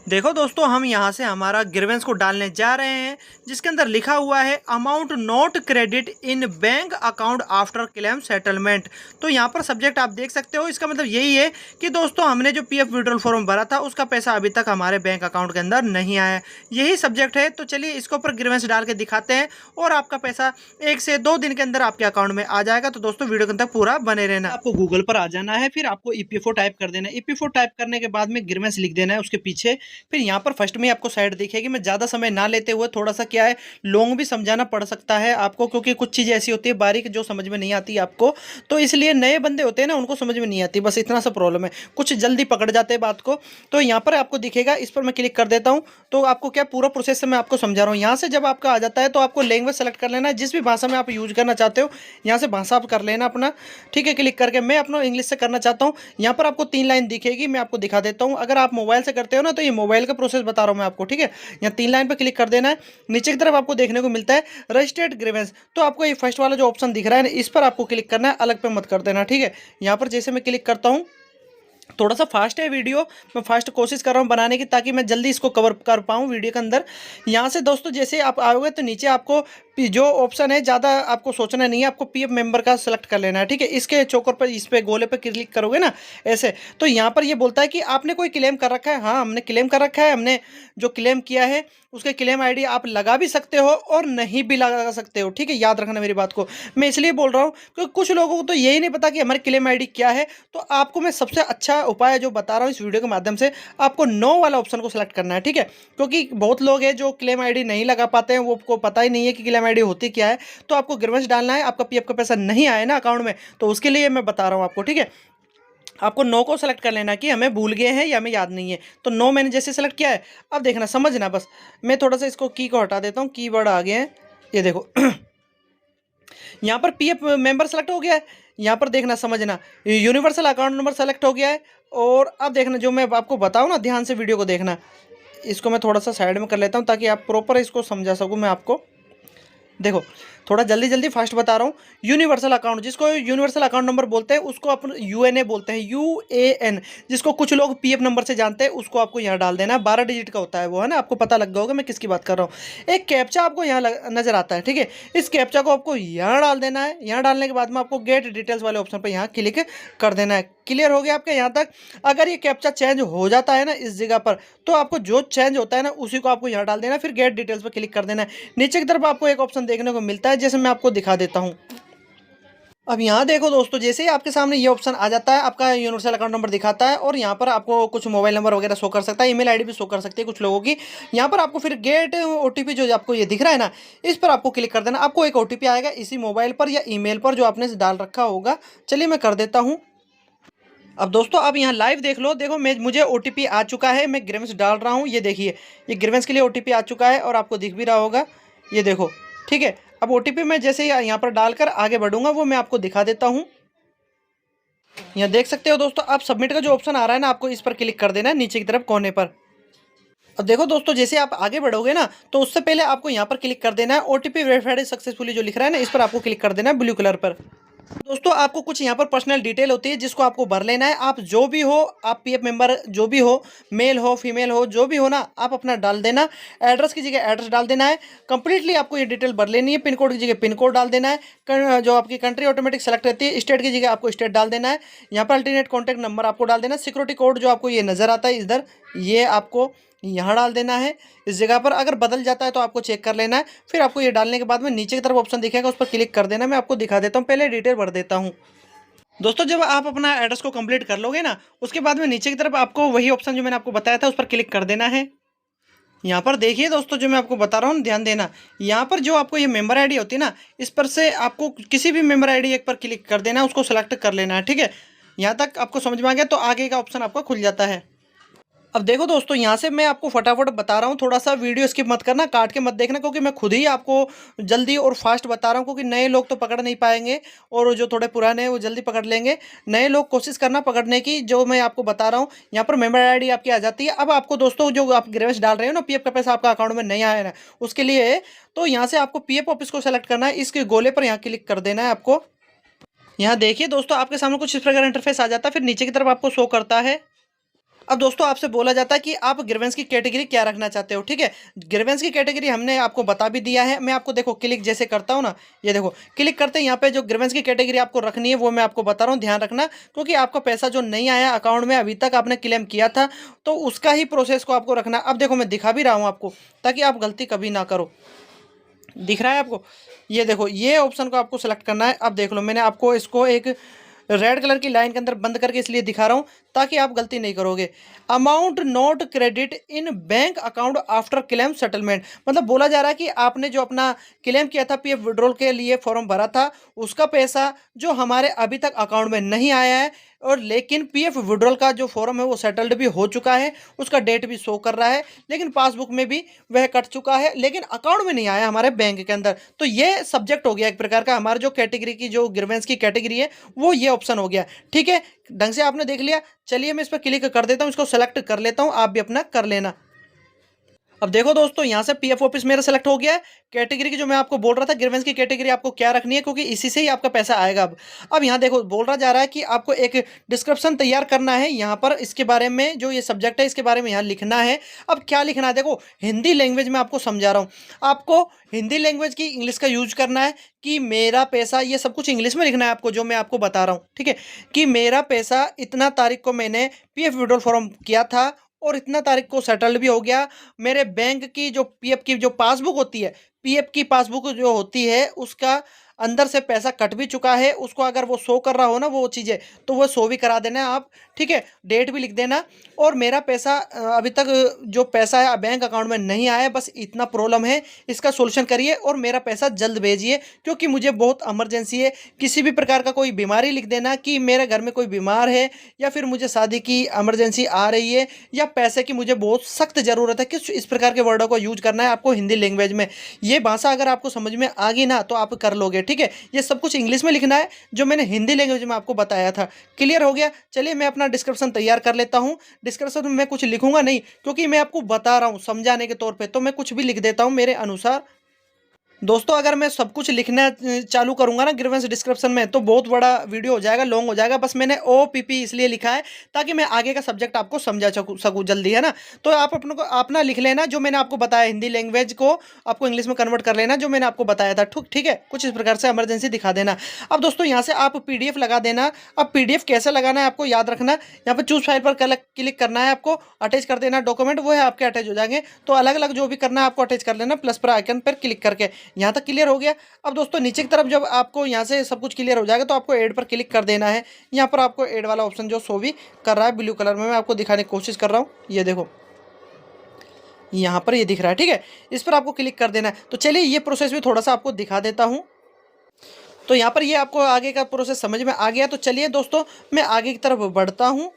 देखो दोस्तों, हम यहाँ से हमारा ग्रीवेंस को डालने जा रहे हैं, जिसके अंदर लिखा हुआ है amount not credit in bank account after claim settlement. तो यहाँ पर सब्जेक्ट आप देख सकते हो, इसका मतलब यही है कि दोस्तों हमने जो पीएफ विड्रॉल फॉर्म भरा था उसका पैसा अभी तक हमारे बैंक अकाउंट के अंदर नहीं आया, यही सब्जेक्ट है। तो चलिए इसके ऊपर ग्रीवेंस डाल के दिखाते हैं और आपका पैसा 1 से 2 दिन के अंदर आपके अकाउंट में आ जाएगा। तो दोस्तों वीडियो के अंदर पूरा बने रहना। आपको गूगल पर आ जाना है, फिर आपको ईपीएफओ टाइप कर देना है। ईपीएफओ टाइप करने के बाद में ग्रीवेंस लिख देना है उसके पीछे। फिर यहाँ पर फर्स्ट में आपको साइड दिखेगी। मैं ज़्यादा समय ना लेते हुए, थोड़ा सा क्या है, लॉन्ग भी समझाना पड़ सकता है आपको, क्योंकि कुछ चीज़ें ऐसी होती है बारीक जो समझ में नहीं आती आपको, तो इसलिए नए बंदे होते हैं ना, उनको समझ में नहीं आती, बस इतना सा प्रॉब्लम है, कुछ जल्दी पकड़ जाते हैं बात को। तो यहाँ पर आपको दिखेगा, इस पर मैं क्लिक कर देता हूँ। तो आपको क्या पूरा प्रोसेस से मैं आपको समझा रहा हूँ। यहाँ से जब आपका आ जाता है तो आपको लैंग्वेज सेलेक्ट कर लेना है, जिस भी भाषा में आप यूज करना चाहते हो यहाँ से भाषा आप कर लेना अपना। ठीक है, क्लिक करके मैं अपना इंग्लिश से करना चाहता हूँ। यहाँ पर आपको 3 लाइन दिखेगी, मैं आपको दिखा देता हूँ। अगर आप मोबाइल से करते हो ना, तो ये मोबाइल का प्रोसेस बता रहा हूँ मैं आपको। ठीक है, यहाँ 3 लाइन पर क्लिक कर देना है। नीचे की तरफ आपको देखने को मिलता है रजिस्टर्ड ग्रीवेंस। तो आपको ये फर्स्ट वाला जो ऑप्शन दिख रहा है ना, इस पर आपको क्लिक करना है, अलग पे मत कर देना। ठीक है, यहाँ पर जैसे मैं क्लिक करता हूँ, थोड़ा सा फास्ट है वीडियो, मैं फास्ट कोशिश कर रहा हूँ बनाने की, ताकि मैं जल्दी इसको कवर कर पाऊँ वीडियो के अंदर। यहाँ से दोस्तों जैसे आप आओगे तो नीचे आपको जो ऑप्शन है, ज़्यादा आपको सोचना नहीं है, आपको पीएफ मेंबर का सेलेक्ट कर लेना है। ठीक है, इसके चौकर पर, इस पे गोले पे क्लिक करोगे ना ऐसे, तो यहाँ पर ये बोलता है कि आपने कोई क्लेम कर रखा है। हाँ, हमने क्लेम कर रखा है। हमने जो क्लेम किया है उसके क्लेम आईडी आप लगा भी सकते हो और नहीं भी लगा सकते हो। ठीक है, याद रखना मेरी बात को। मैं इसलिए बोल रहा हूँ क्योंकि कुछ लोगों को तो यही नहीं पता कि हमारी क्लेम आईडी क्या है। तो आपको मैं सबसे अच्छा उपाय जो बता रहा हूँ इस वीडियो के माध्यम से, आपको नो वाला ऑप्शन को सिलेक्ट करना है। ठीक है, क्योंकि बहुत लोग हैं जो क्लेम आईडी नहीं लगा पाते हैं, वो को पता ही नहीं है कि क्लेम आईडी होती क्या है। तो आपको ग्रीवेंस डालना है, आपका पीएफ का पैसा नहीं आया ना अकाउंट में, तो उसके लिए मैं बता रहा हूँ आपको। ठीक है, आपको नो को सेलेक्ट कर लेना कि हमें भूल गए हैं या हमें याद नहीं है। तो नो मैंने जैसे सेलेक्ट किया है, अब देखना समझना बस। मैं थोड़ा सा इसको की को हटा देता हूँ, कीवर्ड आ गए हैं, ये देखो। यहाँ पर पीएफ मेंबर सेलेक्ट हो गया है। यहाँ पर देखना समझना, यूनिवर्सल अकाउंट नंबर सेलेक्ट हो गया है। और अब देखना, जो मैं आपको बताऊँ ना, ध्यान से वीडियो को देखना। इसको मैं थोड़ा सा साइड में कर लेता हूँ ताकि आप प्रॉपर इसको समझा सकूँ मैं आपको। देखो, थोड़ा जल्दी जल्दी फास्ट बता रहा हूँ। यूनिवर्सल अकाउंट, जिसको यूनिवर्सल अकाउंट नंबर बोलते हैं, उसको अपन यूएनए बोलते हैं, यूएएन। जिसको कुछ लोग पीएफ नंबर से जानते हैं, उसको आपको यहाँ डाल देना है। 12 डिजिट का होता है वो, है ना, आपको पता लग गया होगा मैं किसकी बात कर रहा हूँ। एक कैप्चा आपको यहाँ नजर आता है। ठीक है, इस कैप्चा को आपको यहाँ डाल देना है। यहाँ डालने के बाद में आपको गेट डिटेल्स वाले ऑप्शन पर यहाँ क्लिक कर देना है। क्लियर हो गया आपके यहाँ तक। अगर ये कैप्चा चेंज हो जाता है ना इस जगह पर, तो आपको जो चेंज होता है ना उसी को आपको यहाँ डाल देना है, फिर गेट डिटेल्स पर क्लिक कर देना है। नीचे की तरफ आपको एक ऑप्शन देखने को मिलता है, जैसे मैं आपको दिखा देता हूँ। अब यहाँ देखो दोस्तों, जैसे ही आपके सामने ये ऑप्शन आ जाता है, आपका यूनिवर्सल अकाउंट नंबर दिखाता है और यहाँ पर आपको कुछ मोबाइल नंबर वगैरह शो कर सकता है, ईमेल आईडी भी शो कर सकती है कुछ लोगों की। यहाँ पर आपको फिर गेट ओटीपी जो आपको ये दिख रहा है ना, इस पर आपको क्लिक कर देना। आपको एक ओटीपी आएगा इसी मोबाइल पर या ईमेल पर जो आपने डाल रखा होगा। चलिए मैं कर देता हूँ। अब दोस्तों आप यहाँ लाइव देख लो। देखो, मुझे ओटीपी आ चुका है, मैं ग्रीवेंस डाल रहा हूँ। ये देखिए, ये ग्रीवेंस के लिए ओटीपी आ चुका है और आपको दिख भी रहा होगा, ये देखो। ठीक है, अब ओटीपी मैं जैसे ही यहाँ पर डालकर आगे बढ़ूंगा वो मैं आपको दिखा देता हूँ। यहाँ देख सकते हो दोस्तों, आप सबमिट का जो ऑप्शन आ रहा है ना, आपको इस पर क्लिक कर देना है नीचे की तरफ कोने पर। अब देखो दोस्तों, जैसे आप आगे बढ़ोगे ना, तो उससे पहले आपको यहाँ पर क्लिक कर देना है ओटीपी वेरीफाइड सक्सेसफुली जो लिख रहा है ना, इस पर आपको क्लिक कर देना है ब्लू कलर पर। दोस्तों आपको कुछ यहाँ पर पर्सनल डिटेल होती है जिसको आपको भर लेना है। आप जो भी हो, आप पीएफ मेंबर जो भी हो, मेल हो फीमेल हो, जो भी हो ना, आप अपना डाल देना। एड्रेस की जगह एड्रेस डाल देना है। कंप्लीटली आपको ये डिटेल भर लेनी है। पिन कोड की जगह पिन कोड डाल देना है। जो आपकी कंट्री ऑटोमेटिक सेलेक्ट रहती है, स्टेट की जगह आपको स्टेट डाल देना है। यहाँ पर अल्टरनेट कॉन्टैक्ट नंबर आपको डाल देना है। सिक्योरिटी कोड जो आपको ये नज़र आता है इधर, ये आपको यहाँ डाल देना है इस जगह पर। अगर बदल जाता है तो आपको चेक कर लेना है। फिर आपको ये डालने के बाद में नीचे की तरफ ऑप्शन दिखेगा, उस पर क्लिक कर देना। मैं आपको दिखा देता हूँ, पहले डिटेल भर देता हूँ। दोस्तों जब आप अपना एड्रेस को कंप्लीट कर लोगे ना, उसके बाद में नीचे की तरफ आपको वही ऑप्शन जो मैंने आपको बताया था उस पर क्लिक कर देना है। यहाँ पर देखिए दोस्तों, जो मैं आपको बता रहा हूँ ध्यान देना। यहाँ पर जो आपको ये मेंबर आईडी होती है ना, इस पर से आपको किसी भी मेंबर आईडी एक पर क्लिक कर देना है, उसको सेलेक्ट कर लेना है। ठीक है, यहाँ तक आपको समझ में आ गया, तो आगे का ऑप्शन आपका खुल जाता है। अब देखो दोस्तों, यहाँ से मैं आपको फटाफट बता रहा हूँ, थोड़ा सा वीडियो स्किप मत करना, काट के मत देखना, क्योंकि मैं खुद ही आपको जल्दी और फास्ट बता रहा हूँ, क्योंकि नए लोग तो पकड़ नहीं पाएंगे और जो थोड़े पुराने हैं वो जल्दी पकड़ लेंगे। नए लोग कोशिश करना पकड़ने की, जो मैं आपको बता रहा हूँ। यहाँ पर मेंबर आईडी आपकी आ जाती है। अब आपको दोस्तों, जो आप ग्रीवेंस डाल रहे हो ना, पीएफ का पैसा आपका अकाउंट में नहीं आया ना, उसके लिए तो यहाँ से आपको पीएफ ऑफिस को सेलेक्ट करना है। इसके गोले पर यहाँ क्लिक कर देना है आपको। यहाँ देखिए दोस्तों, आपके सामने कुछ इस प्रकार इंटरफेस आ जाता है, फिर नीचे की तरफ आपको शो करता है अब दोस्तों आपसे बोला जाता है कि आप ग्रीवेंस की कैटेगरी क्या रखना चाहते हो, ठीक है। ग्रीवेंस की कैटेगरी हमने आपको बता भी दिया है। मैं आपको देखो क्लिक जैसे करता हूँ ना, ये देखो क्लिक करते हैं, यहाँ पे जो ग्रीवेंस की कैटेगरी आपको रखनी है वो मैं आपको बता रहा हूँ, ध्यान रखना। क्योंकि आपका पैसा जो नहीं आया अकाउंट में, अभी तक आपने क्लेम किया था, तो उसका ही प्रोसेस को आपको रखना। अब देखो मैं दिखा भी रहा हूँ आपको, ताकि आप गलती कभी ना करो। दिख रहा है आपको, ये देखो ये ऑप्शन को आपको सेलेक्ट करना है। अब देख लो, मैंने आपको इसको एक रेड कलर की लाइन के अंदर बंद करके इसलिए दिखा रहा हूँ ताकि आप गलती नहीं करोगे। Amount not credit in bank account after claim settlement, मतलब बोला जा रहा है कि आपने जो अपना क्लेम किया था, पीएफ विड्रॉल के लिए फॉर्म भरा था, उसका पैसा जो हमारे अभी तक अकाउंट में नहीं आया है, और लेकिन पीएफ विड्रॉल का जो फॉर्म है वो सेटल्ड भी हो चुका है, उसका डेट भी शो कर रहा है, लेकिन पासबुक में भी वह कट चुका है, लेकिन अकाउंट में नहीं आया हमारे बैंक के अंदर। तो ये सब्जेक्ट हो गया एक प्रकार का, हमारा जो कैटेगरी की जो ग्रीवेंस की कैटेगरी है वो ये ऑप्शन हो गया, ठीक है। ढंग से आपने देख लिया। चलिए मैं इस पर क्लिक कर देता हूँ, इसको सेलेक्ट कर लेता हूँ, आप भी अपना कर लेना। अब देखो दोस्तों, यहाँ से पीएफ ऑफिस मेरा सेलेक्ट हो गया है। कैटेगरी की जो मैं आपको बोल रहा था, ग्रीवेंस की कैटेगरी आपको क्या रखनी है, क्योंकि इसी से ही आपका पैसा आएगा। अब यहाँ देखो बोल रहा जा रहा है कि आपको एक डिस्क्रिप्शन तैयार करना है यहाँ पर, इसके बारे में जो ये सब्जेक्ट है इसके बारे में यहाँ लिखना है। अब क्या लिखना है, देखो हिंदी लैंग्वेज में आपको समझा रहा हूँ। आपको हिंदी लैंग्वेज की इंग्लिश का यूज करना है कि मेरा पैसा, ये सब कुछ इंग्लिश में लिखना है आपको, जो मैं आपको बता रहा हूँ, ठीक है। कि मेरा पैसा इतना तारीख को मैंने पीएफ विड्रॉल फॉर्म किया था और इतना तारीख को सेटल्ड भी हो गया। मेरे बैंक की जो पीएफ की जो पासबुक होती है, पीएफ की पासबुक जो होती है उसका अंदर से पैसा कट भी चुका है, उसको अगर वो शो कर रहा हो ना वो चीज़ें, तो वो शो भी करा देना आप, ठीक है। डेट भी लिख देना। और मेरा पैसा अभी तक जो पैसा है बैंक अकाउंट में नहीं आया, बस इतना प्रॉब्लम है, इसका सोल्यूशन करिए और मेरा पैसा जल्द भेजिए, क्योंकि मुझे बहुत इमरजेंसी है। किसी भी प्रकार का कोई बीमारी लिख देना कि मेरे घर में कोई बीमार है, या फिर मुझे शादी की इमरजेंसी आ रही है, या पैसे की मुझे बहुत सख्त ज़रूरत है। किस इस प्रकार के वर्डों को यूज करना है आपको हिंदी लैंग्वेज में। ये भाषा अगर आपको समझ में आ गई ना तो आप कर लोगे, ठीक है। ये सब कुछ इंग्लिश में लिखना है जो मैंने हिंदी लैंग्वेज में आपको बताया था। क्लियर हो गया। चलिए मैं अपना डिस्क्रिप्शन तैयार कर लेता हूँ। डिस्क्रिप्शन में मैं कुछ लिखूंगा नहीं, क्योंकि मैं आपको बता रहा हूँ समझाने के तौर पे, तो मैं कुछ भी लिख देता हूँ मेरे अनुसार। दोस्तों अगर मैं सब कुछ लिखना चालू करूंगा ना ग्रीवेंस डिस्क्रिप्शन में, तो बहुत बड़ा वीडियो हो जाएगा, लॉन्ग हो जाएगा। बस मैंने ओपीपी इसलिए लिखा है ताकि मैं आगे का सब्जेक्ट आपको समझा सकूँ जल्दी, है ना। तो आप अपना लिख लेना जो मैंने आपको बताया, हिंदी लैंग्वेज को आपको इंग्लिश में कन्वर्ट कर लेना जो मैंने आपको बताया था, ठीक है। कुछ इस प्रकार से इमरजेंसी दिखा देना। अब दोस्तों यहाँ से आप पीडीएफ लगा देना। अब पीडीएफ कैसे लगाना है आपको याद रखना, यहाँ पर चूज फाइल पर क्लिक करना है, आपको अटैच कर देना डॉक्यूमेंट, वो है आपके अटैच हो जाएंगे। तो अलग अलग जो भी करना है आपको अटैच कर लेना, प्लस पर आइकन पर क्लिक करके। यहाँ तक क्लियर हो गया। अब दोस्तों नीचे की तरफ जब आपको यहाँ से सब कुछ क्लियर हो जाएगा तो आपको ऐड पर क्लिक कर देना है। यहाँ पर आपको ऐड वाला ऑप्शन जो शो भी कर रहा है ब्लू कलर में, मैं आपको दिखाने की कोशिश कर रहा हूँ, ये देखो यहाँ पर ये दिख रहा है, ठीक है। इस पर आपको क्लिक कर देना है। तो चलिए ये प्रोसेस भी थोड़ा सा आपको दिखा देता हूँ। तो यहाँ पर ये आपको आगे का प्रोसेस समझ में आ गया। तो चलिए दोस्तों मैं आगे की तरफ बढ़ता हूँ।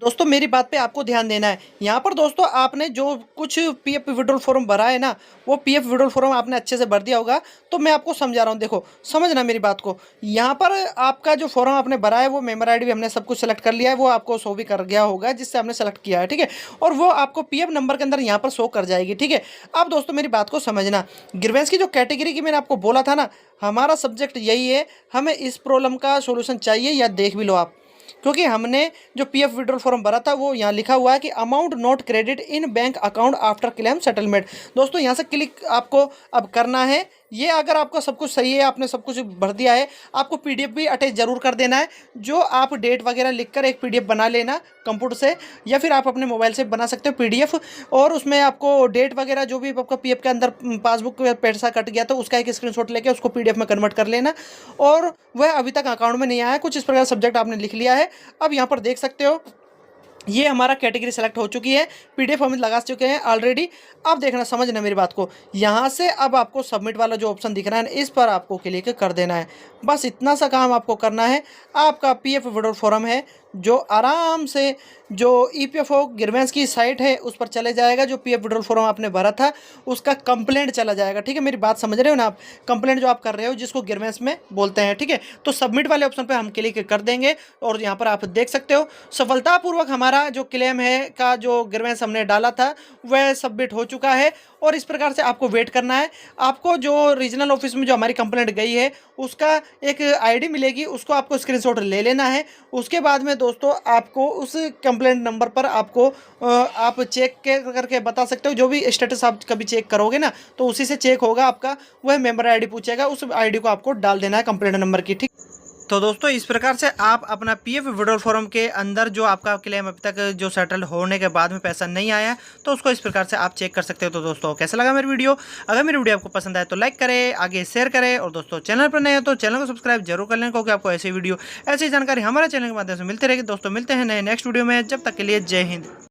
दोस्तों मेरी बात पे आपको ध्यान देना है। यहाँ पर दोस्तों आपने जो कुछ पीएफ विड्रॉल फॉर्म भरा है ना, वो पीएफ विड्रॉल फॉर्म आपने अच्छे से भर दिया होगा। तो मैं आपको समझा रहा हूँ, देखो समझना मेरी बात को। यहाँ पर आपका जो फॉर्म आपने भरा है वो मेंबर आईडी भी हमने सब कुछ सेलेक्ट कर लिया है, वो आपको शो भी कर गया होगा जिससे आपने सेलेक्ट किया है, ठीक है। और वो आपको पीएफ नंबर के अंदर यहाँ पर शो कर जाएगी, ठीक है। अब दोस्तों मेरी बात को समझना, ग्रीवेंस की जो कैटेगरी की मैंने आपको बोला था ना, हमारा सब्जेक्ट यही है, हमें इस प्रॉब्लम का सोल्यूशन चाहिए, या देख भी लो आप। क्योंकि हमने जो पीएफ विड्रॉल फॉर्म भरा था वो यहाँ लिखा हुआ है कि amount not credit in bank account after claim settlement. दोस्तों यहाँ से क्लिक आपको अब करना है। ये अगर आपका सब कुछ सही है, आपने सब कुछ भर दिया है, आपको पीडीएफ भी अटैच जरूर कर देना है। जो आप डेट वगैरह लिखकर एक पीडीएफ बना लेना कंप्यूटर से, या फिर आप अपने मोबाइल से बना सकते हो पीडीएफ। और उसमें आपको डेट वगैरह जो भी आपका पीएफ के अंदर पासबुक में पैसा कट गया तो उसका एक स्क्रीनशॉट लेके उसको पीडीएफ में कन्वर्ट कर लेना। और वह अभी तक अकाउंट में नहीं आया, कुछ इस प्रकार सब्जेक्ट आपने लिख लिया है। अब यहाँ पर देख सकते हो ये हमारा कैटेगरी सेलेक्ट हो चुकी है, पीडीएफ हम लगा चुके हैं ऑलरेडी। अब देखना, समझना मेरी बात को। यहाँ से अब आपको सबमिट वाला जो ऑप्शन दिख रहा है इस पर आपको क्लिक कर देना है। बस इतना सा काम आपको करना है। आपका पीएफ विड्रॉल फॉर्म है जो आराम से जो ईपीएफओ ग्रीवेंस की साइट है उस पर चले जाएगा। जो पीएफ विड्रॉल फॉर्म आपने भरा था उसका कंप्लेंट चला जाएगा, ठीक है। मेरी बात समझ रहे हो ना आप, कंप्लेंट जो आप कर रहे हो जिसको ग्रीवेंस में बोलते हैं, ठीक है। तो सबमिट वाले ऑप्शन पे हम क्लिक कर देंगे और यहाँ पर आप देख सकते हो सफलतापूर्वक हमारा जो क्लेम है का जो ग्रीवेंस हमने डाला था वह सबमिट हो चुका है। और इस प्रकार से आपको वेट करना है। आपको जो रीजनल ऑफिस में जो हमारी कंप्लेंट गई है उसका एक आईडी मिलेगी, उसको आपको स्क्रीनशॉट ले लेना है। उसके बाद में दोस्तों आपको उस कंप्लेंट नंबर पर आपको आप चेक करके बता सकते हो। जो भी स्टेटस आप कभी चेक करोगे ना, तो उसी से चेक होगा आपका। वह मेंबर आईडी पूछेगा, उस आईडी को आपको डाल देना है कंप्लेंट नंबर की, ठीक। तो दोस्तों इस प्रकार से आप अपना पीएफ विड्रॉल फॉर्म के अंदर जो आपका क्लेम अभी तक जो सेटल होने के बाद में पैसा नहीं आया है, तो उसको इस प्रकार से आप चेक कर सकते हो। तो दोस्तों कैसा लगा मेरी वीडियो? अगर मेरी वीडियो आपको पसंद आए तो लाइक करें, आगे शेयर करें, और दोस्तों चैनल पर नए हो तो चैनल को सब्सक्राइब जरूर कर लें, क्योंकि आपको ऐसी वीडियो, ऐसी जानकारी हमारे चैनल के माध्यम से मिलती रहेगी। दोस्तों मिलते हैं नए नेक्स्ट वीडियो में, जब तक के लिए जय हिंद।